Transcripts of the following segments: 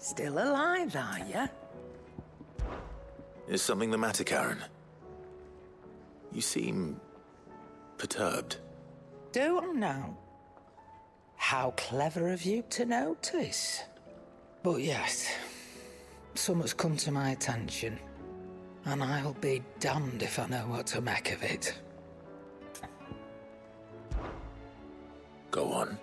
Still alive, are you? Is something the matter, Karen? You seem perturbed. Do I now? How clever of you to notice. But yes, something's come to my attention, and I'll be damned if I know what to make of it. Go on.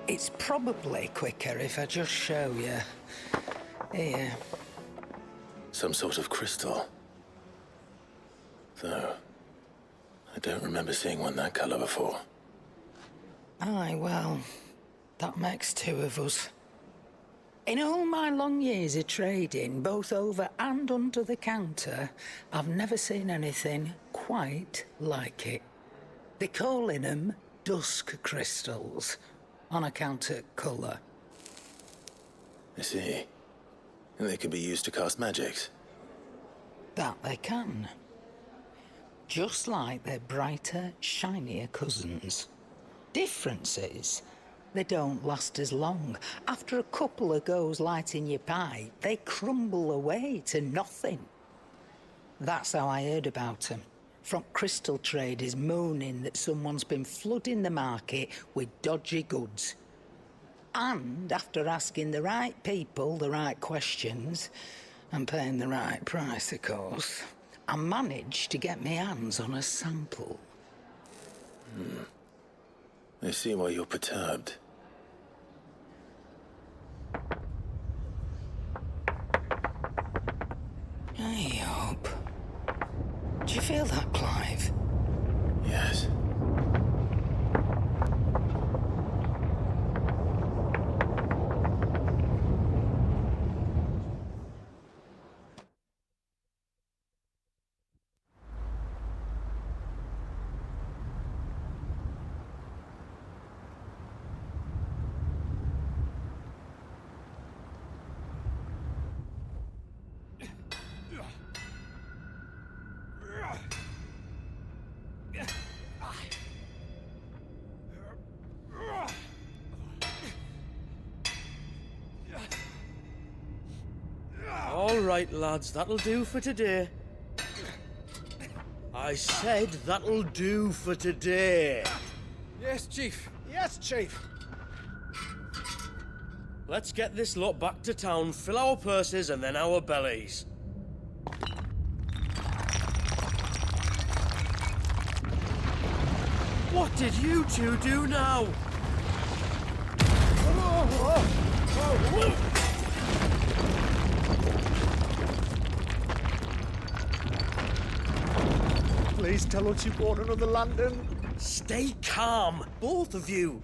It's probably quicker if I just show you. Here. Some sort of crystal. Though, I don't remember seeing one that colour before. Aye, well, that makes two of us. In all my long years of trading, both over and under the counter, I've never seen anything quite like it. They're calling them dusk crystals, on account of colour. I see. And they can be used to cast magics. That they can. Just like their brighter, shinier cousins. Difference is, they don't last as long. After a couple of goes lighting your pipe, they crumble away to nothing. That's how I heard about them. From crystal traders moaning that someone's been flooding the market with dodgy goods. And after asking the right people the right questions, and paying the right price, of course, I managed to get my hands on a sample. I see why you're perturbed. I hope. Do you feel that, Clive? Yes. All right, lads, that'll do for today. I said that'll do for today. Yes, Chief. Yes, Chief. Let's get this lot back to town, fill our purses and then our bellies. What did you two do now? Please tell us you bought another lantern. Stay calm, both of you.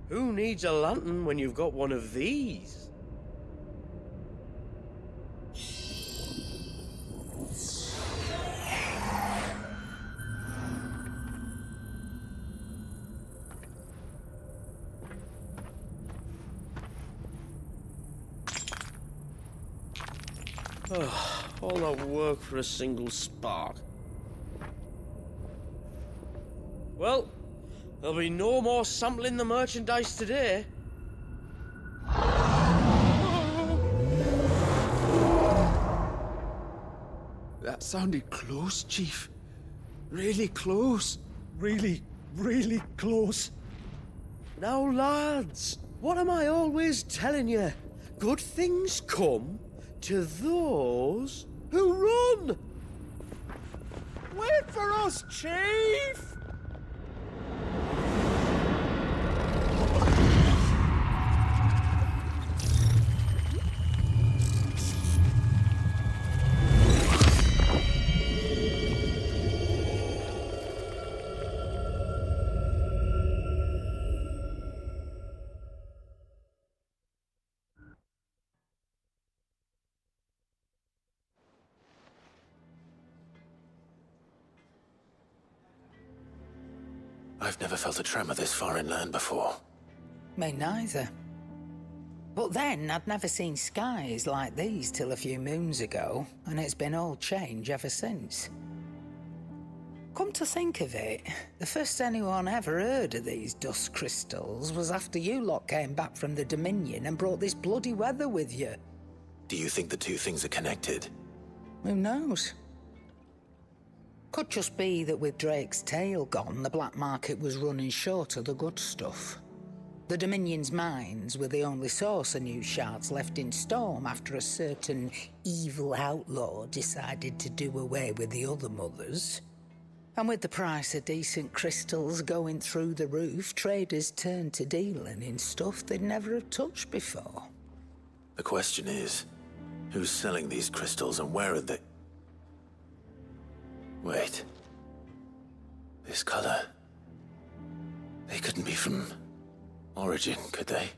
Who needs a lantern when you've got one of these? All that work for a single spark. Well, there'll be no more sampling the merchandise today. That sounded close, Chief. Really close. Really, really close. Now, lads, what am I always telling you? Good things come to those who run. Wait for us, Chief! I've never felt a tremor this far inland before. Me neither. But then I'd never seen skies like these till a few moons ago, and it's been all change ever since. Come to think of it, the first anyone ever heard of these dust crystals was after you lot came back from the Dominion and brought this bloody weather with you. Do you think the two things are connected? Who knows? Could just be that with Drake's tail gone, the black market was running short of the good stuff. The Dominion's mines were the only source of new shards left in Storm after a certain evil outlaw decided to do away with the other mothers. And with the price of decent crystals going through the roof, traders turned to dealing in stuff they'd never have touched before. The question is, who's selling these crystals and where are they? Wait. This color. They couldn't be from Origin, could they?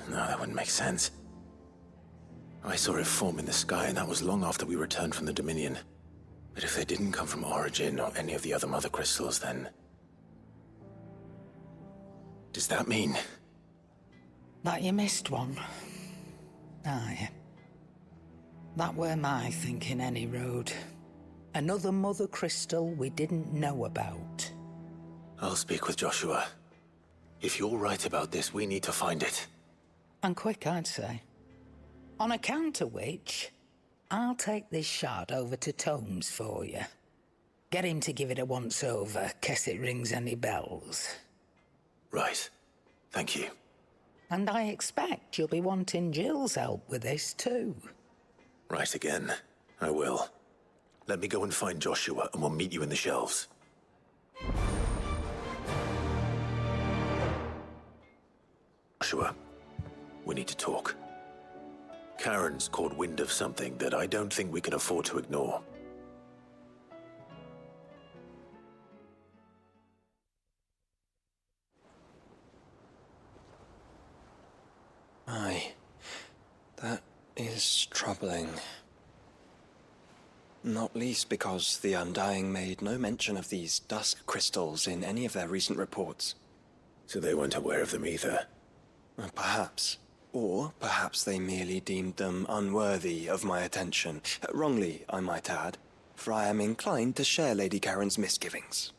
No, that wouldn't make sense. I saw it form in the sky, and that was long after we returned from the Dominion. But if they didn't come from Origin or any of the other mother crystals, then... does that mean... That you missed one? Aye. That were my thinking, any road. Another mother crystal we didn't know about. I'll speak with Joshua. If you're right about this, we need to find it. And quick, I'd say. On account of which, I'll take this shard over to Tomes for you. Get him to give it a once-over, case it rings any bells. Right. Thank you. And I expect you'll be wanting Jill's help with this, too. Right again. I will. Let me go and find Joshua, and we'll meet you in the shelves. Joshua, we need to talk. Karen's caught wind of something that I don't think we can afford to ignore. Aye, that is troubling. Not least because the Undying made no mention of these dusk crystals in any of their recent reports. So they weren't aware of them either. Perhaps. Or perhaps they merely deemed them unworthy of my attention. Wrongly, I might add, for I am inclined to share Lady Karen's misgivings.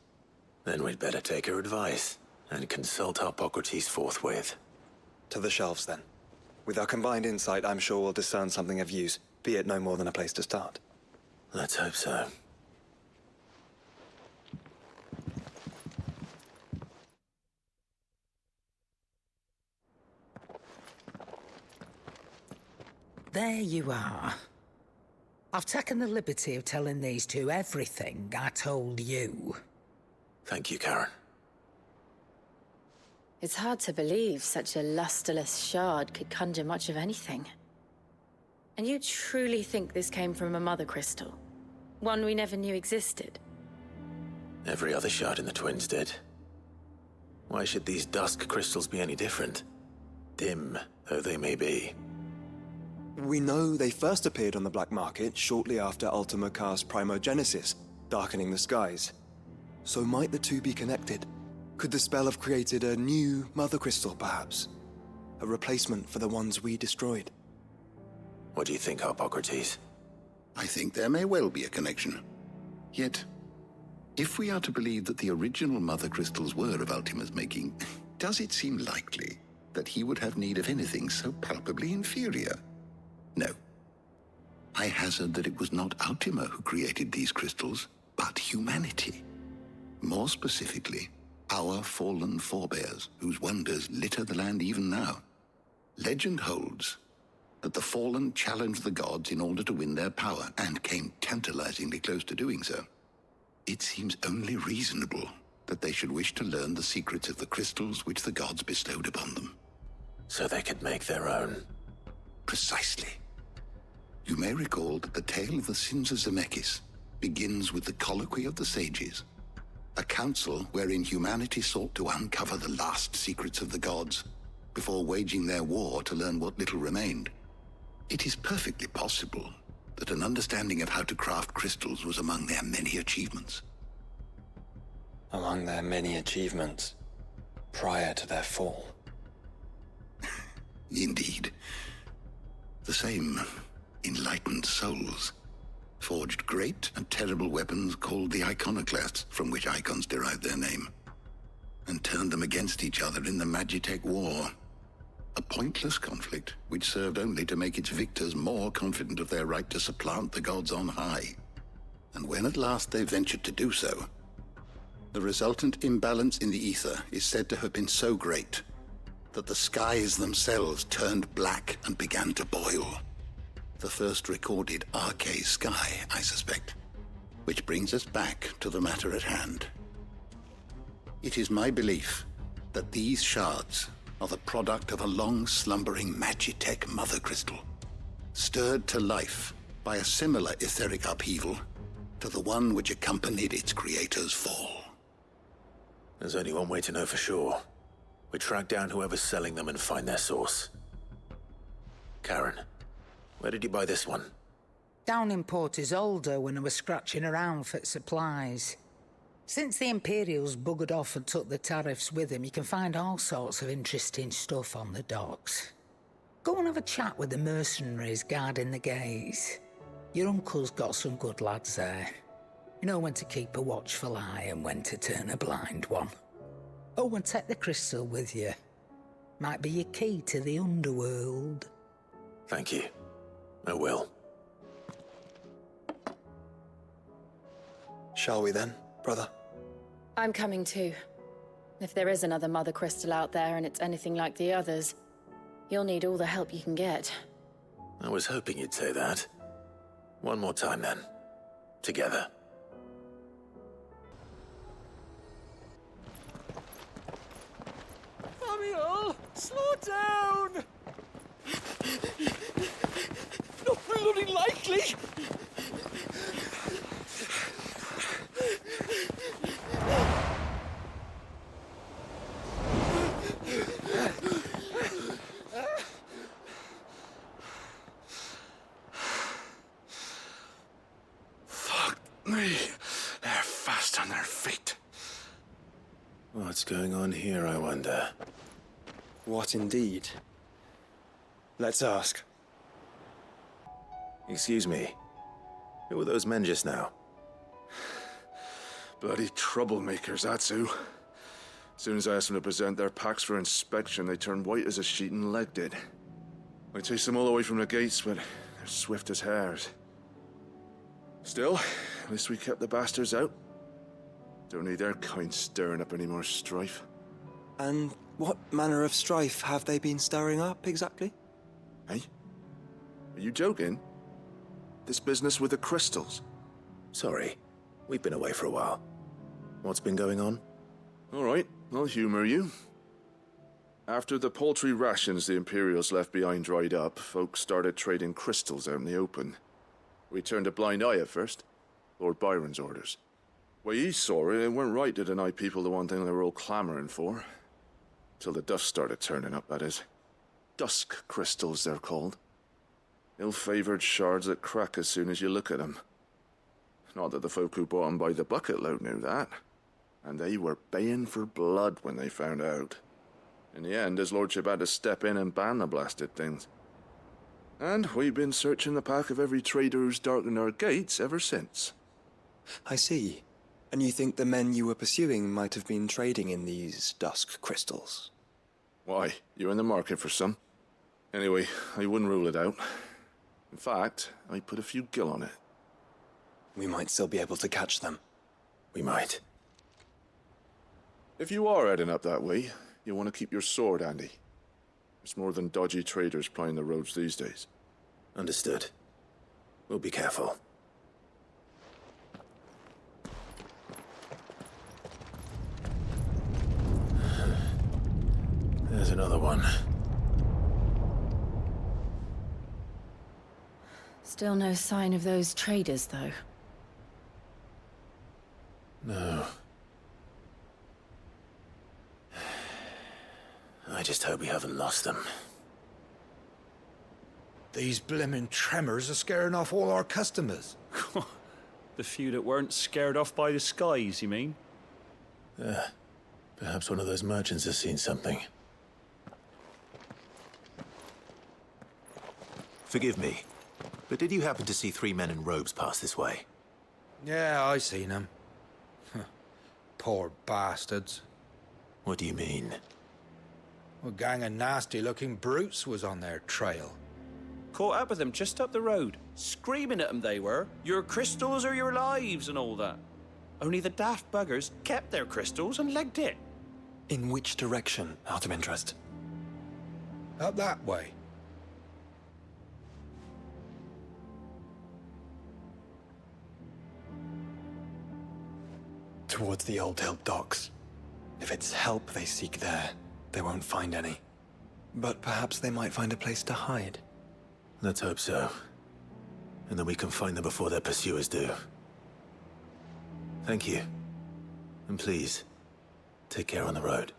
Then we'd better take her advice and consult Hippocrates forthwith. To the shelves, then. With our combined insight, I'm sure we'll discern something of use, be it no more than a place to start. Let's hope so. There you are. I've taken the liberty of telling these two everything I told you. Thank you, Karen. It's hard to believe such a lusterless shard could conjure much of anything. And you truly think this came from a mother crystal? One we never knew existed? Every other shard in the Twins did. Why should these dusk crystals be any different? Dim though they may be. We know they first appeared on the black market shortly after Ultima cast Primogenesis, darkening the skies. So might the two be connected? Could the spell have created a new mother crystal, perhaps? A replacement for the ones we destroyed? What do you think, Hippocrates? I think there may well be a connection. Yet, if we are to believe that the original mother crystals were of Ultima's making, does it seem likely that he would have need of anything so palpably inferior? No. I hazard that it was not Ultima who created these crystals, but humanity. More specifically, our fallen forebears, whose wonders litter the land even now. Legend holds that the fallen challenged the gods in order to win their power, and came tantalizingly close to doing so. It seems only reasonable that they should wish to learn the secrets of the crystals which the gods bestowed upon them. So they could make their own. Precisely. You may recall that the tale of the sins of Zemeckis begins with the colloquy of the sages, a council wherein humanity sought to uncover the last secrets of the gods before waging their war to learn what little remained. It is perfectly possible that an understanding of how to craft crystals was among their many achievements. Among their many achievements, prior to their fall. Indeed. The same enlightened souls forged great and terrible weapons called the iconoclasts, from which icons derived their name, and turned them against each other in the Magitech War. A pointless conflict which served only to make its victors more confident of their right to supplant the gods on high. And when at last they ventured to do so, the resultant imbalance in the ether is said to have been so great that the skies themselves turned black and began to boil. The first recorded Arcane sky, I suspect. Which brings us back to the matter at hand. It is my belief that these shards are the product of a long-slumbering Magitech mother crystal, stirred to life by a similar etheric upheaval to the one which accompanied its creator's fall. There's only one way to know for sure. We track down whoever's selling them and find their source. Karen, where did you buy this one? Down in Port Isolde when I was scratching around for supplies. Since the Imperials buggered off and took the tariffs with them, you can find all sorts of interesting stuff on the docks. Go and have a chat with the mercenaries guarding the gates. Your uncle's got some good lads there. You know when to keep a watchful eye and when to turn a blind one. Oh, and take the crystal with you. Might be your key to the underworld. Thank you. I will. Shall we then, brother? I'm coming too. If there is another mother crystal out there and it's anything like the others, you'll need all the help you can get. I was hoping you'd say that. One more time then. Together. Samuel, slow down! Not bloody likely! Fuck me. They're fast on their feet. What's going on here, I wonder? What indeed? Let's ask. Excuse me. Who were those men just now? Bloody troublemakers, that's who. As soon as I asked them to present their packs for inspection, they turned white as a sheet and legged it. I chased them all away from the gates, but they're swift as hares. Still, at least we kept the bastards out. Don't need their kind stirring up any more strife. And what manner of strife have they been stirring up, exactly? Hey? Are you joking? This business with the crystals? Sorry. We've been away for a while. What's been going on? All right, I'll humor you. After the paltry rations the Imperials left behind dried up, folks started trading crystals out in the open. We turned a blind eye at first. Lord Byron's orders. Way he saw it, it weren't right to deny people the one thing they were all clamoring for. Till the dust started turning up, that is. Dusk crystals, they're called. Ill-favored shards that crack as soon as you look at them. Not that the folk who bought them by the bucket load knew that. And they were baying for blood when they found out. In the end, his lordship had to step in and ban the blasted things. And we've been searching the pack of every trader who's darkened our gates ever since. I see. And you think the men you were pursuing might have been trading in these dusk crystals? Why, you're in the market for some. Anyway, I wouldn't rule it out. In fact, I'd put a few gil on it. We might still be able to catch them. We might. If you are heading up that way, you'll want to keep your sword handy. There's more than dodgy traders plying the roads these days. Understood. We'll be careful. There's another one. Still no sign of those traders, though. No. I just hope we haven't lost them. These blimmin' tremors are scaring off all our customers. The few that weren't scared off by the skies, you mean? Perhaps one of those merchants has seen something. Forgive me. But did you happen to see 3 men in robes pass this way? Yeah, I seen them. Poor bastards. What do you mean? A gang of nasty-looking brutes was on their trail. Caught up with them just up the road. Screaming at them they were. Your crystals or your lives and all that. Only the daft buggers kept their crystals and legged it. In which direction, out of interest? Up that way. Towards the Old Hill docks. If it's help they seek there, they won't find any. But perhaps they might find a place to hide. Let's hope so. And then we can find them before their pursuers do. Thank you. And please, take care on the road.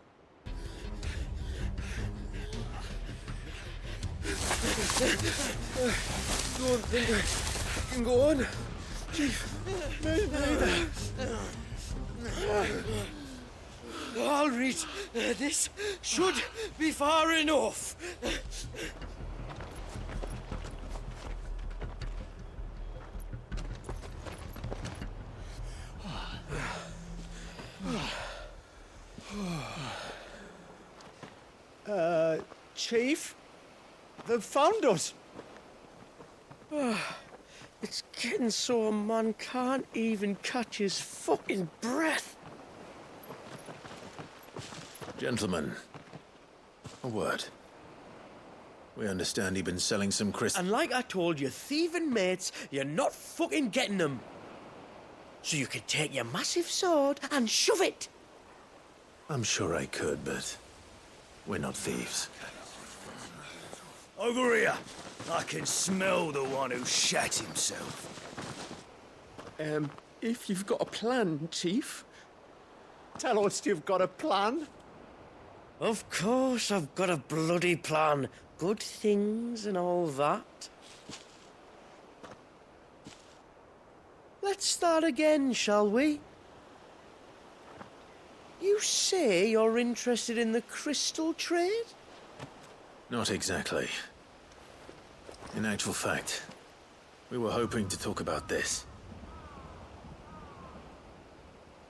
Don't think I can go on. Chief, neither. All right, this should be far enough. Chief, they've found us. It's getting so a man can't even catch his fucking breath. Gentlemen, a word. We understand you've been selling some crystals. And like I told your thieving mates, you're not fucking getting them. So you could take your massive sword and shove it. I'm sure I could, but we're not thieves. Over here. I can smell the one who shat himself. If you've got a plan, Chief, tell us you've got a plan. Of course I've got a bloody plan. Good things and all that. Let's start again, shall we? You say you're interested in the crystal trade? Not exactly. In actual fact, we were hoping to talk about this.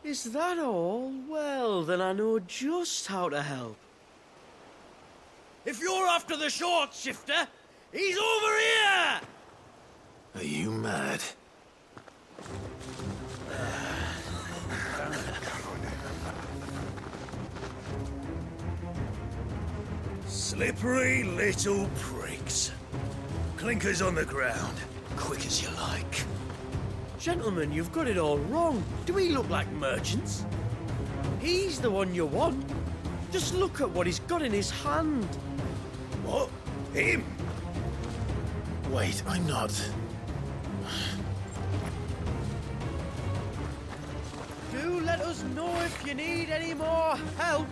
Is that all? Well, then I know just how to help. If you're after the short shifter, he's over here! Are you mad? Slippery little pricks. Clinkers on the ground, quick as you like. Gentlemen, you've got it all wrong. Do we look like merchants? He's the one you want. Just look at what he's got in his hand. What? Him? Wait, I'm not. Do let us know if you need any more help.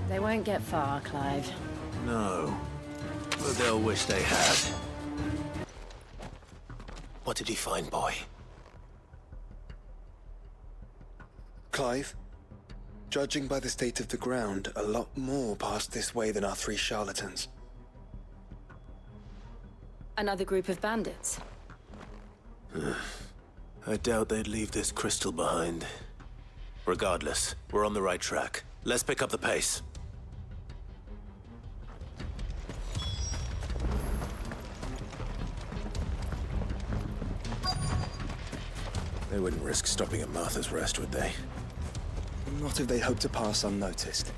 They won't get far, Clive. No. But they'll wish they had. What did you find, boy? Clive, judging by the state of the ground, a lot more passed this way than our 3 charlatans. Another group of bandits. I doubt they'd leave this crystal behind. Regardless, we're on the right track. Let's pick up the pace. They wouldn't risk stopping at Martha's Rest, would they? Not if they hope to pass unnoticed.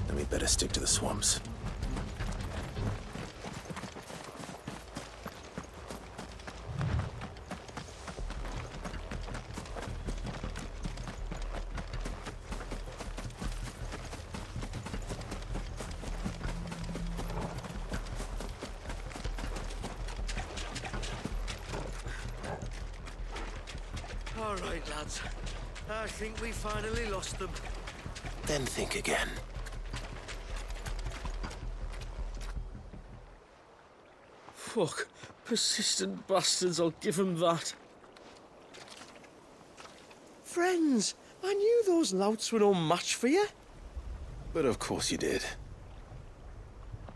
Then we'd better stick to the swamps. All right, lads. I think we finally lost them. Then think again. Fuck. Persistent bastards, I'll give them that. Friends, I knew those louts were no match for you. But of course you did.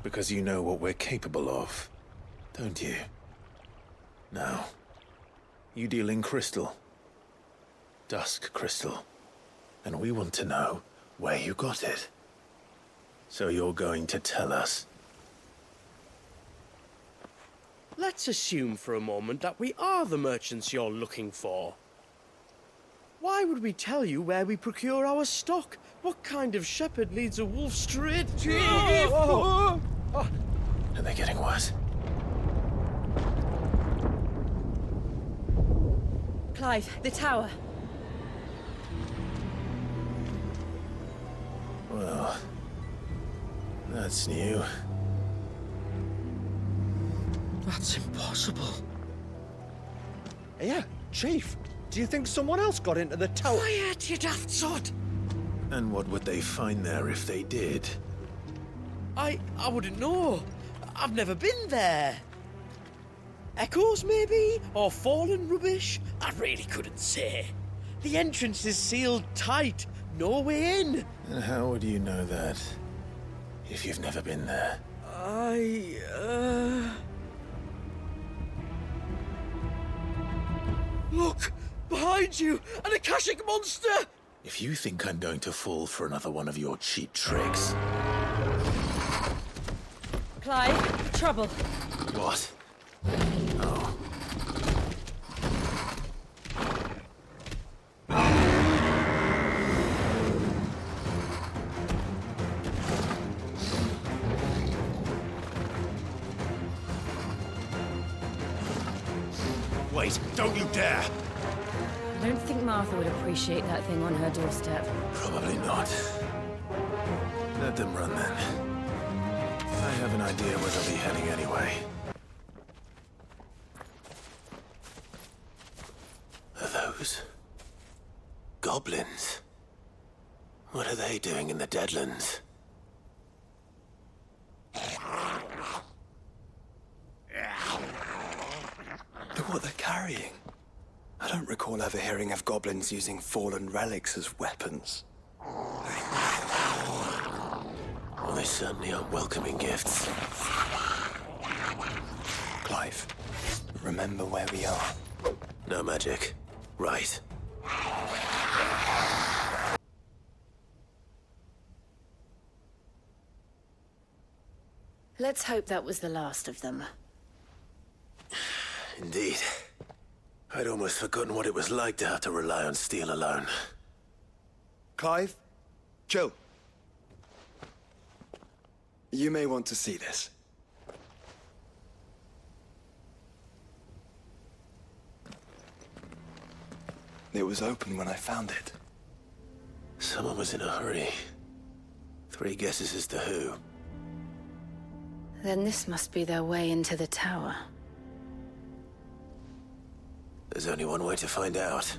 Because you know what we're capable of, don't you? Now, you deal in crystal. Dusk crystal. And we want to know where you got it. So you're going to tell us? Let's assume for a moment that we are the merchants you're looking for. Why would we tell you where we procure our stock? What kind of shepherd leads a wolf straight? Are they getting worse? Clive, the tower. Well, that's new. That's impossible. Yeah, Chief. Do you think someone else got into the tower? Quiet, you daft sod! And what would they find there if they did? I wouldn't know. I've never been there. Echoes, maybe? Or fallen rubbish? I really couldn't say. The entrance is sealed tight. No way in. And how would you know that? If you've never been there? Look! Behind you! An Akashic monster! If you think I'm going to fall for another one of your cheap tricks... Clive, trouble. What? Oh. Wait, don't you dare! I don't think Martha would appreciate that thing on her doorstep. Probably not. Let them run then. I have an idea where they'll be heading anyway. Are those... goblins? What are they doing in the Deadlands? Look what they're carrying. I don't recall ever hearing of goblins using fallen relics as weapons. Well, they certainly aren't welcoming gifts. Clive, remember where we are. No magic. Right. Let's hope that was the last of them. Indeed. I'd almost forgotten what it was like to have to rely on steel alone. Clive, chill. You may want to see this. It was open when I found it. Someone was in a hurry. 3 guesses as to who. Then this must be their way into the tower. There's only one way to find out.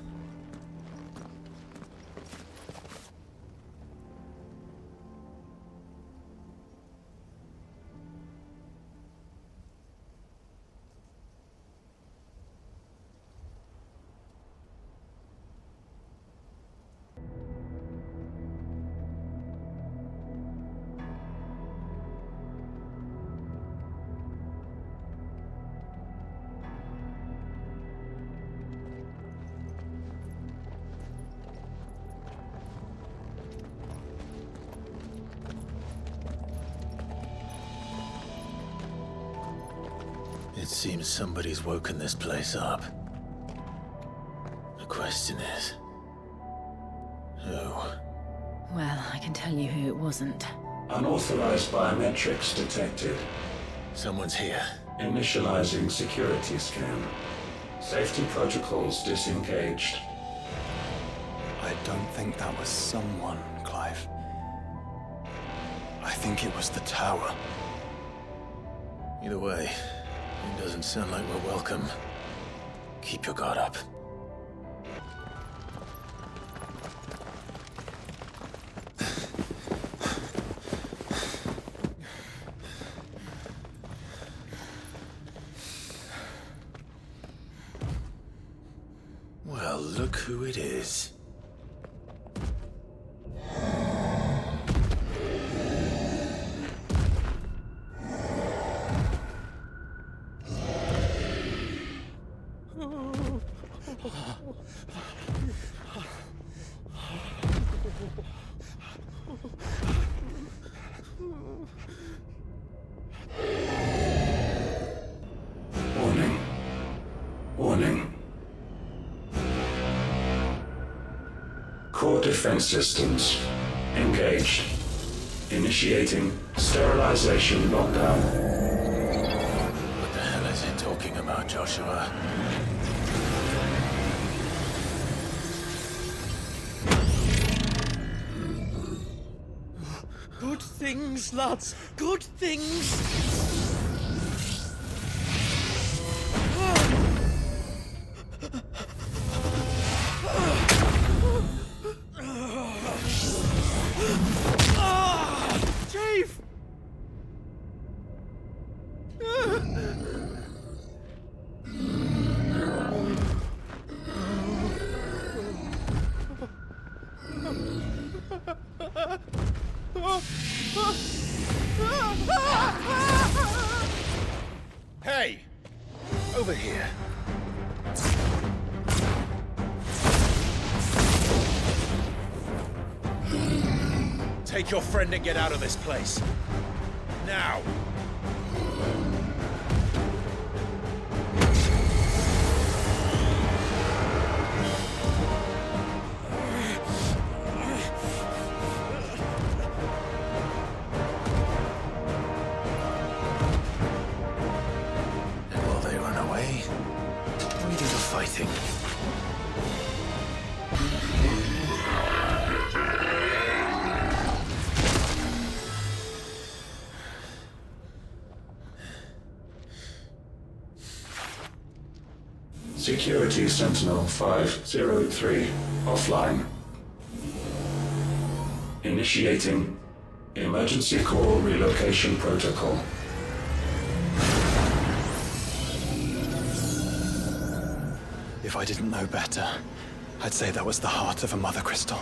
It seems somebody's woken this place up. The question is... who? Well, I can tell you who it wasn't. Unauthorized biometrics detected. Someone's here. Initializing security scan. Safety protocols disengaged. I don't think that was someone, Clive. I think it was the tower. Either way, it doesn't sound like we're welcome. Keep your guard up. Well, look who it is. Warning. Warning. Core defense systems engaged. Initiating sterilization lockdown. What the hell is he talking about, Joshua? Good things, lads. Good things. Chief! Hey! Over here. Take your friend and get out of this place. Now! And while they run away, we do the fighting. Security Sentinel 503 offline. Initiating emergency call relocation protocol. If I didn't know better, I'd say that was the heart of a mother crystal.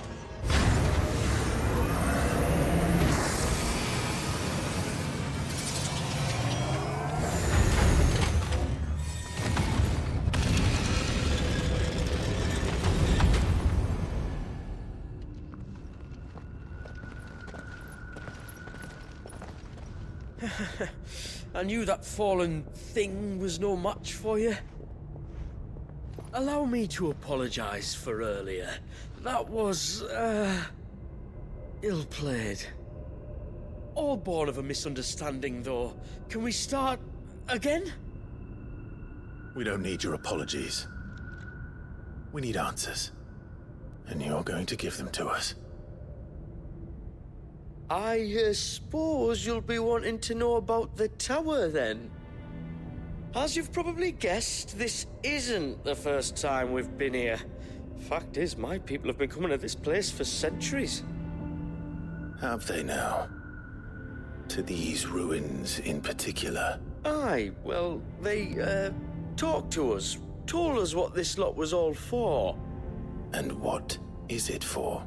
I knew that fallen thing was no match for you. Allow me to apologize for earlier. That was, ill-played. All born of a misunderstanding, though. Can we start again? We don't need your apologies. We need answers. And you're going to give them to us. I suppose you'll be wanting to know about the tower, then. As you've probably guessed, this isn't the first time we've been here. Fact is, my people have been coming to this place for centuries. Have they now? To these ruins in particular? Aye, well, they, talked to us, told us what this lot was all for. And what is it for?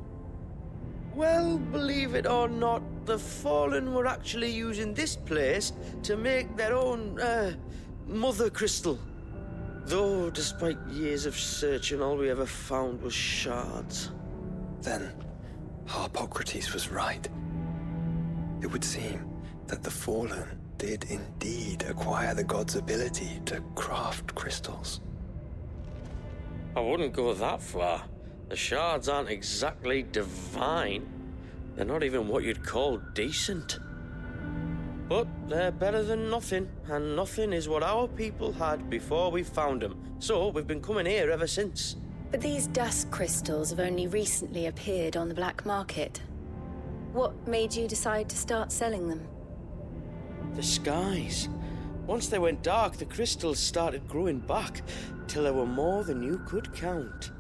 Well, believe it or not, the Fallen were actually using this place to make their own, mother crystal. Though, despite years of searching, all we ever found was shards. Then, Harpocrates was right. It would seem that the Fallen did indeed acquire the god's ability to craft crystals. I wouldn't go that far. The shards aren't exactly divine. They're not even what you'd call decent. But they're better than nothing, and nothing is what our people had before we found them. So we've been coming here ever since. But these dusk crystals have only recently appeared on the black market. What made you decide to start selling them? The skies. Once they went dark, the crystals started growing back, till there were more than you could count.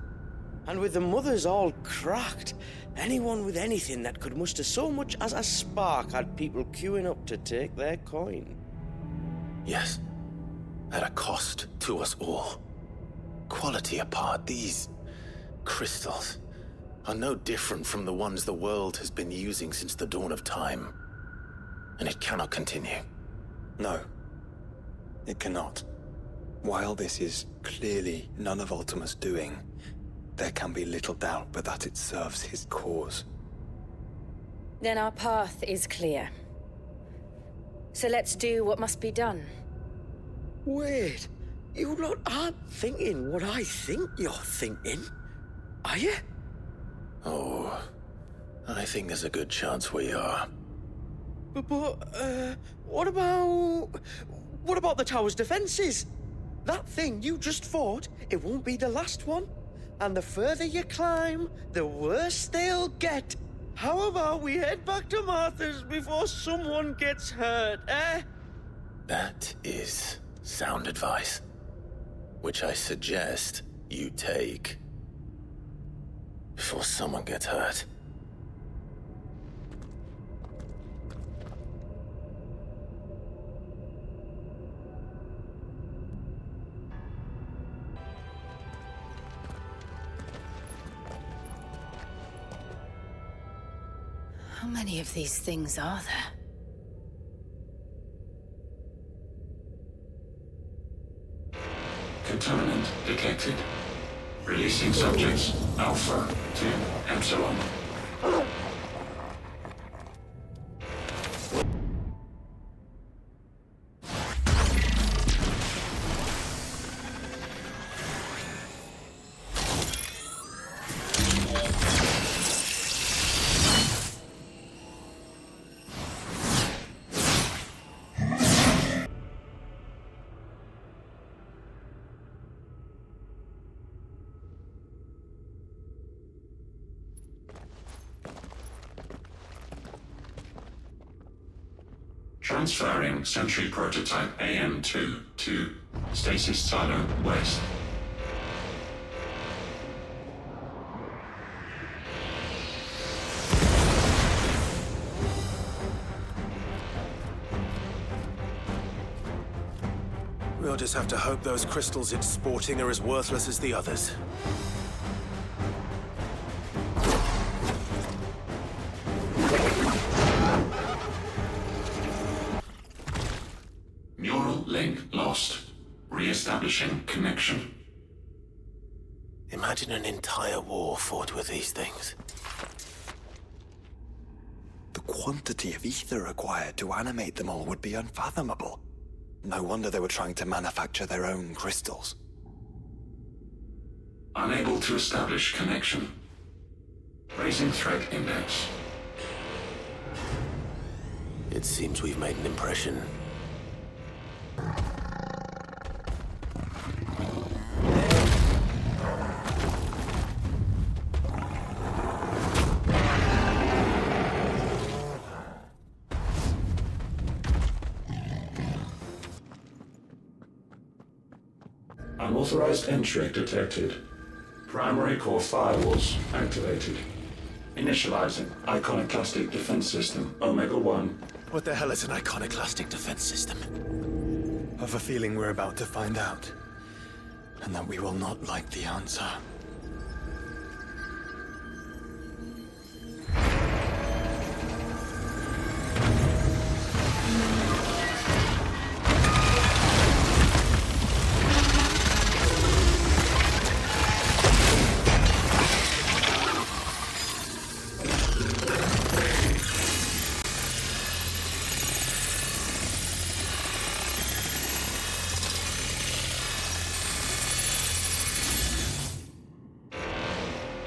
And with the mothers all cracked, anyone with anything that could muster so much as a spark had people queuing up to take their coin. Yes. At a cost to us all. Quality apart, these crystals are no different from the ones the world has been using since the dawn of time. And it cannot continue. No, it cannot. While this is clearly none of Ultima's doing, There can be little doubt but that it serves his cause. Then our path is clear. So let's do what must be done. Wait, you lot aren't thinking what I think you're thinking, are you? Oh, I think there's a good chance we are. But what about the tower's defenses? That thing you just fought, it won't be the last one. And the further you climb, the worse they'll get. How about we head back to Martha's before someone gets hurt, eh? That is sound advice, which I suggest you take before someone gets hurt. How many of these things are there? Contaminant detected. Releasing subjects Alpha to Epsilon. Transferring Sentry Prototype AM2 to Stasis Silo West. We'll just have to hope those crystals it's sporting are as worthless as the others. Neural link lost. Re-establishing connection. Imagine an entire war fought with these things. The quantity of ether required to animate them all would be unfathomable. No wonder they were trying to manufacture their own crystals. Unable to establish connection. Raising threat index. It seems we've made an impression. Unauthorized entry detected. Primary core firewalls activated. Initializing iconoclastic defense system Omega-1. What the hell is an iconoclastic defense system? I've a feeling we're about to find out, and that we will not like the answer.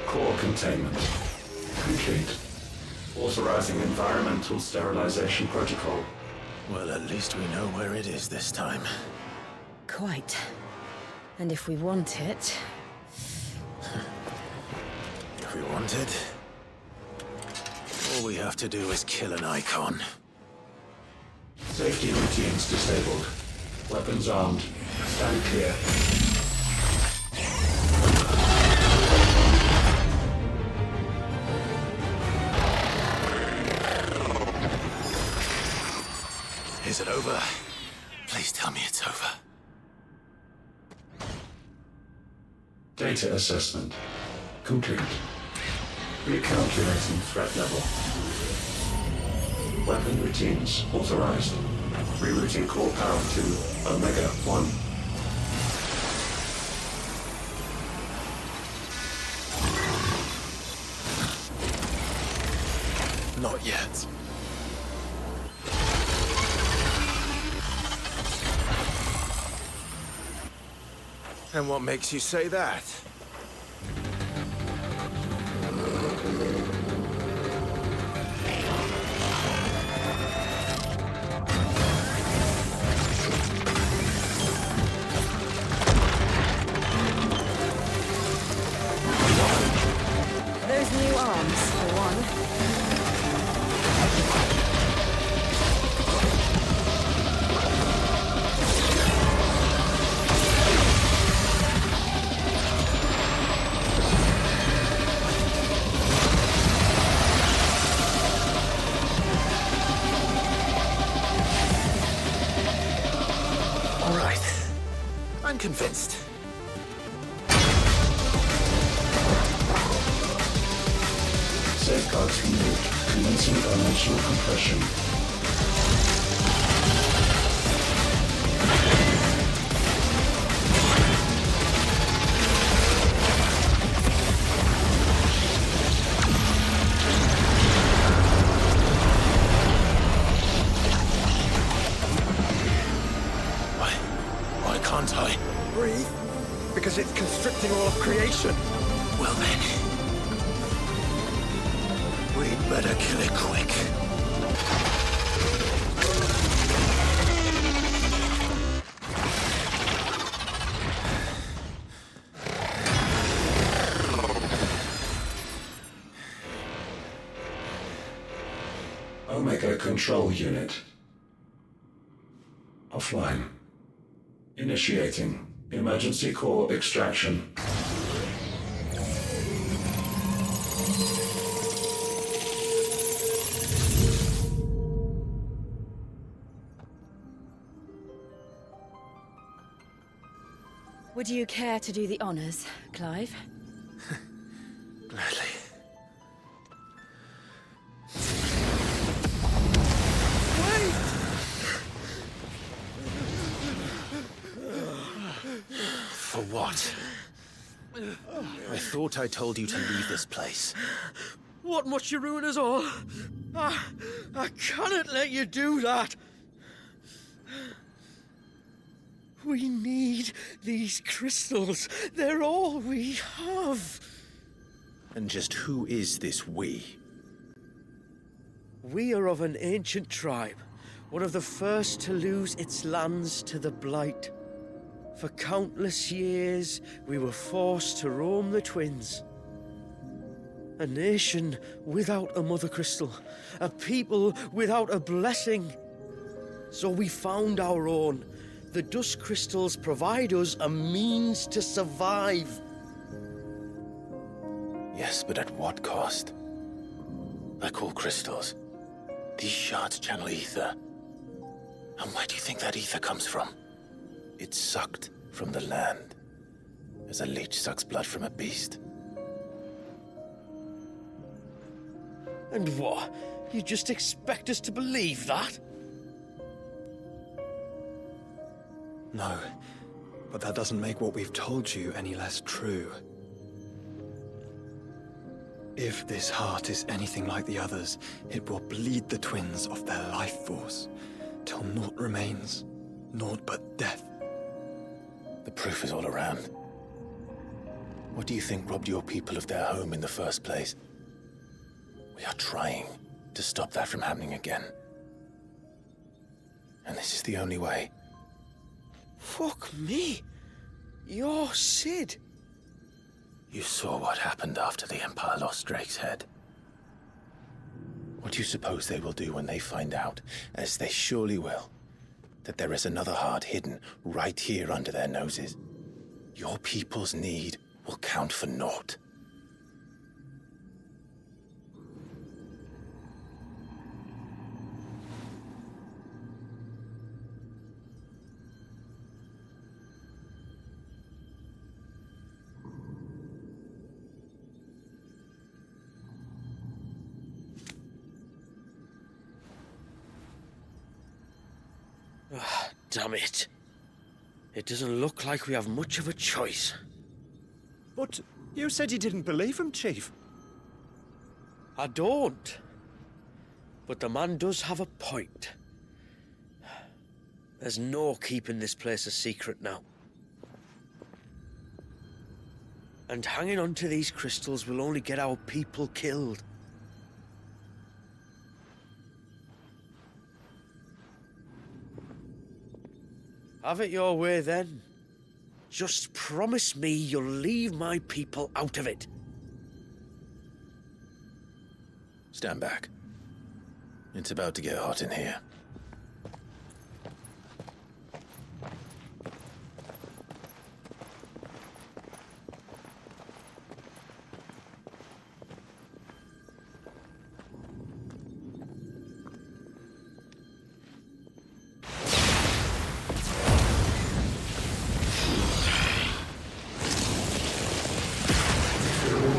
Core containment complete. Authorizing environmental sterilization protocol. Well, at least we know where it is this time. Quite. And if we want it... If we want it, all we have to do is kill an icon. Safety routines disabled. Weapons armed. Stand clear. Is it over? Please tell me it's over. Data assessment complete. Recalculating threat level. Weapon routines authorized. Rerouting core power to Omega-1. Not yet. And what makes you say that? Those new arms, for one. All right. I'm convinced. Safeguards removed. Commencing dimensional compression. Why can't I? Breathe, because it's constricting all of creation. Well then, we'd better kill it quick. Omega Control Unit. Offline. Initiating emergency core extraction. Would you care to do the honors, Clive? Gladly. For what? I thought I told you to leave this place. What must you ruin us all? I cannot let you do that. We need these crystals. They're all we have. And just who is this we? We are of an ancient tribe, one of the first to lose its lands to the Blight. For countless years, we were forced to roam the Twins. A nation without a mother crystal, a people without a blessing. So we found our own. The dust crystals provide us a means to survive. Yes, but at what cost? Like all crystals, these shards channel ether. And where do you think that ether comes from? It's sucked from the land, as a leech sucks blood from a beast. And what? You just expect us to believe that? No, but that doesn't make what we've told you any less true. If this heart is anything like the others, it will bleed the twins of their life force, till naught remains, naught but death. The proof is all around. What do you think robbed your people of their home in the first place? We are trying to stop that from happening again. And this is the only way. Fuck me. You're Sid. You saw what happened after the Empire lost Drake's head. What do you suppose they will do when they find out, as they surely will, that there is another heart hidden right here under their noses? Your people's need will count for naught. Damn it. It doesn't look like we have much of a choice. But you said you didn't believe him, Chief. I don't. but the man does have a point. There's no keeping this place a secret now. And hanging on to these crystals will only get our people killed. Have it your way then. Just promise me you'll leave my people out of it. Stand back. It's about to get hot in here.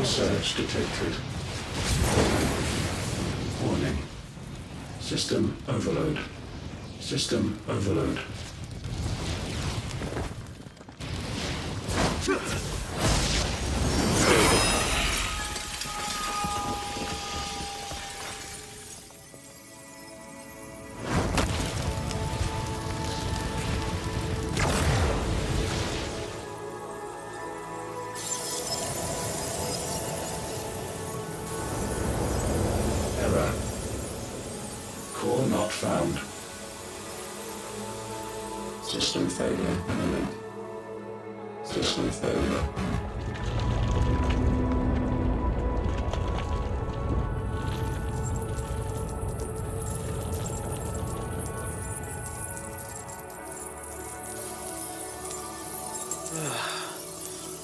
Search detected. Warning. System overload. System overload. Error. Core not found. System failure imminent. System failure.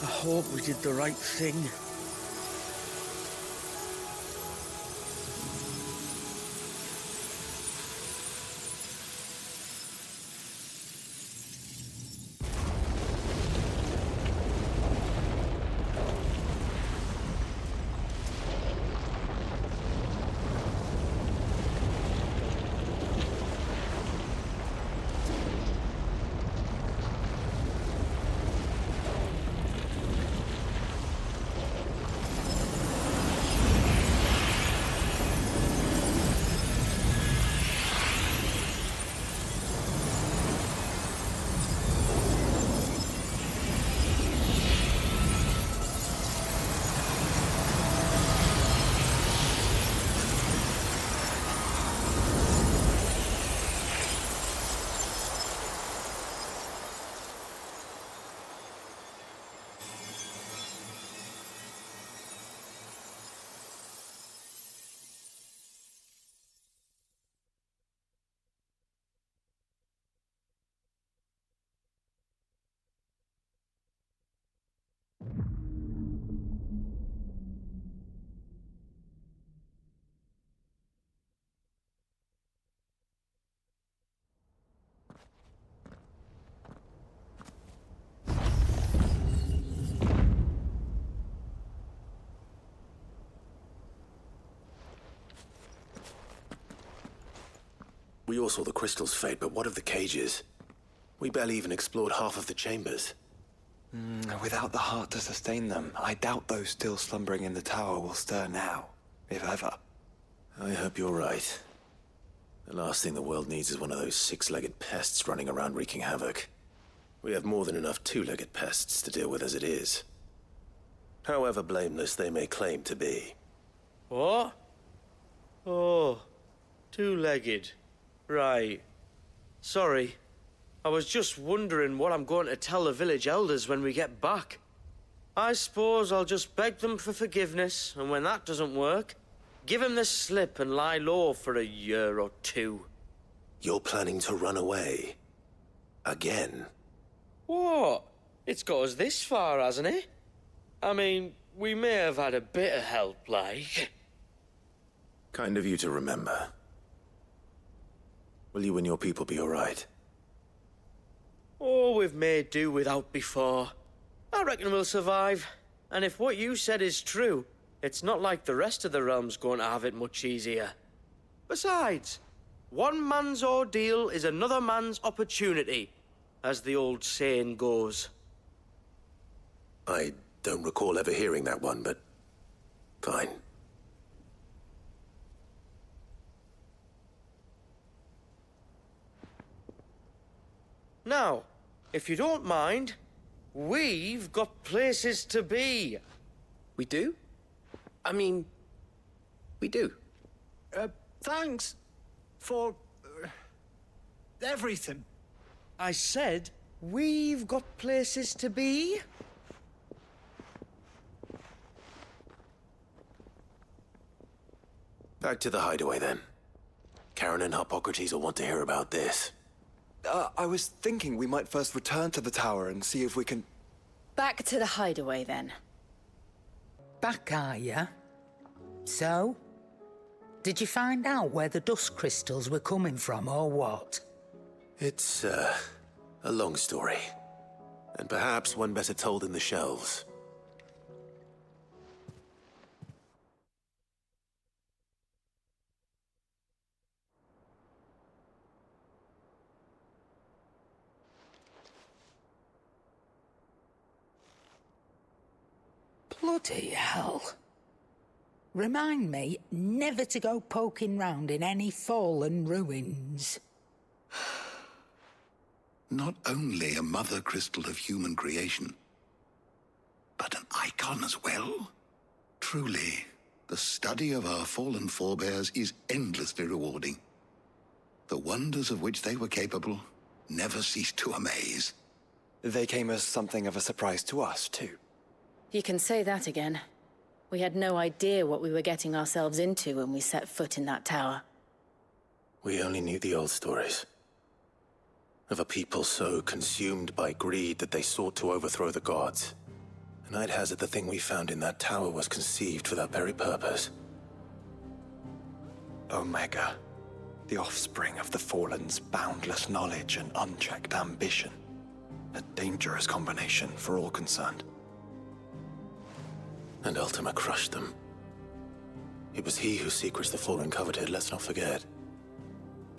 I hope we did the right thing. We all saw the crystals fade, but what of the cages? We barely even explored half of the chambers. Without the heart to sustain them, I doubt those still slumbering in the tower will stir now, if ever. I hope you're right. The last thing the world needs is one of those six-legged pests running around wreaking havoc. We have more than enough two-legged pests to deal with as it is. However blameless they may claim to be. What? Oh, two-legged. Right. Sorry. I was just wondering what I'm going to tell the village elders when we get back. I suppose I'll just beg them for forgiveness, and when that doesn't work, give them the slip and lie low for a year or two. You're planning to run away? Again? What? It's got us this far, hasn't it? I mean, we may have had a bit of help, like. Kind of you to remember. Will you and your people be all right? Oh, we've made do without before. I reckon we'll survive. And if what you said is true, it's not like the rest of the realm's going to have it much easier. Besides, one man's ordeal is another man's opportunity, as the old saying goes. I don't recall ever hearing that one, but fine. Now, if you don't mind, we've got places to be. We do? I mean, we do. Thanks for everything. I said we've got places to be. Back to the hideaway, then. Karen and Hippocrates will want to hear about this. I was thinking we might first return to the tower and see if we can... Back to the hideaway, then. Back, are ya? So? Did you find out where the dust crystals were coming from, or what? It's, a long story. And perhaps one better told in the shelves. Bloody hell. Remind me never to go poking round in any fallen ruins. Not only a mother crystal of human creation, but an icon as well. Truly, the study of our fallen forebears is endlessly rewarding. The wonders of which they were capable never cease to amaze. They came as something of a surprise to us, too. You can say that again. We had no idea what we were getting ourselves into when we set foot in that tower. We only knew the old stories. Of a people so consumed by greed that they sought to overthrow the gods. And I'd hazard the thing we found in that tower was conceived for that very purpose. Omega. The offspring of the Fallen's boundless knowledge and unchecked ambition. A dangerous combination for all concerned. And Ultima crushed them. It was he whose secrets the Fallen coveted, let's not forget.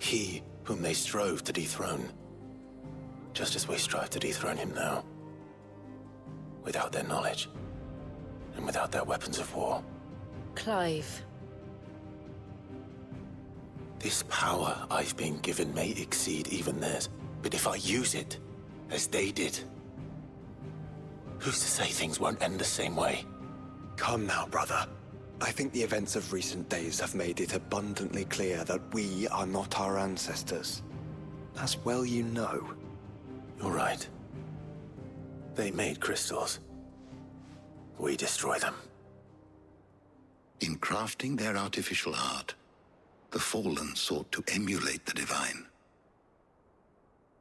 He whom they strove to dethrone. Just as we strive to dethrone him now. Without their knowledge. And without their weapons of war. Clive. This power I've been given may exceed even theirs. But if I use it, as they did, who's to say things won't end the same way? Come now, brother. I think the events of recent days have made it abundantly clear that we are not our ancestors. As well you know. You're right. They made crystals. We destroy them. In crafting their artificial art, the Fallen sought to emulate the divine.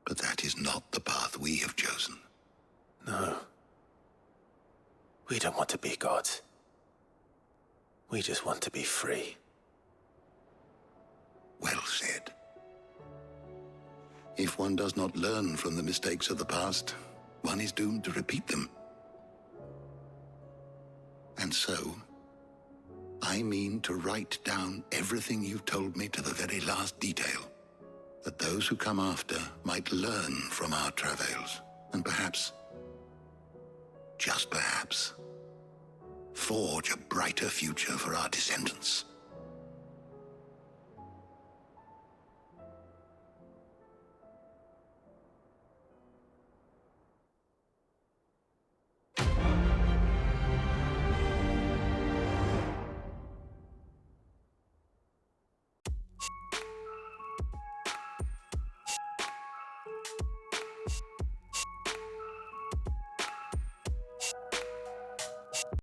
But that is not the path we have chosen. No. We don't want to be gods. We just want to be free. Well said. If one does not learn from the mistakes of the past, one is doomed to repeat them. And so, I mean to write down everything you've told me to the very last detail, that those who come after might learn from our travails, and perhaps, just perhaps, forge a brighter future for our descendants.